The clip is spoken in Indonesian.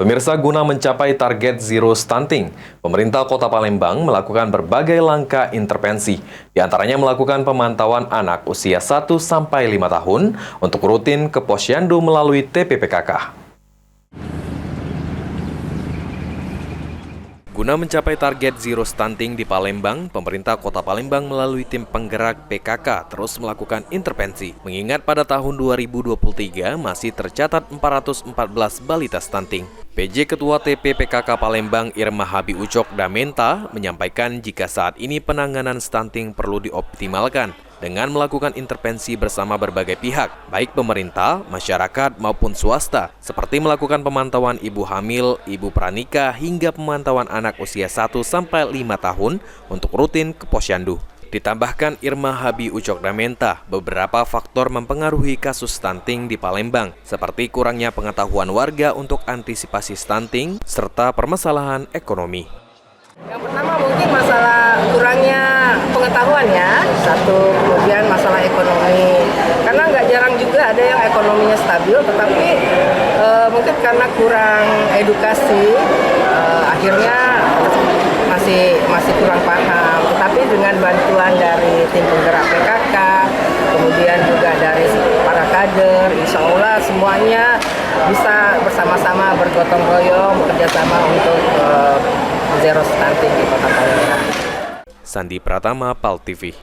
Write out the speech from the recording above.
Pemirsa, guna mencapai target zero stunting, pemerintah Kota Palembang melakukan berbagai langkah intervensi. Di antaranya melakukan pemantauan anak usia 1-5 tahun untuk rutin ke Posyandu melalui TPPKK. Guna mencapai target zero stunting di Palembang, pemerintah Kota Palembang melalui tim penggerak PKK terus melakukan intervensi. Mengingat pada tahun 2023 masih tercatat 414 balita stunting. PJ Ketua TPPKK Palembang Irma Habi Ucok Damenta menyampaikan jika saat ini penanganan stunting perlu dioptimalkan dengan melakukan intervensi bersama berbagai pihak, baik pemerintah, masyarakat maupun swasta, seperti melakukan pemantauan ibu hamil, ibu pranikah, hingga pemantauan anak usia 1-5 tahun untuk rutin ke Posyandu. Ditambahkan Irma Habi Ucok Damenta, beberapa faktor mempengaruhi kasus stunting di Palembang, seperti kurangnya pengetahuan warga untuk antisipasi stunting, serta permasalahan ekonomi. Yang pertama mungkin masalah kurangnya pengetahuan ya, satu, kemudian masalah ekonomi. Karena nggak jarang juga ada yang ekonominya stabil, tetapi mungkin karena kurang edukasi, akhirnya masih kurang paham. Tetapi dengan bantuan dari tim penggerak PKK, kemudian juga dari para kader, insya Allah semuanya bisa bersama-sama bergotong royong, bekerjasama untuk zero stunting di Kota Palembang. Sandi Pratama, PAL TV.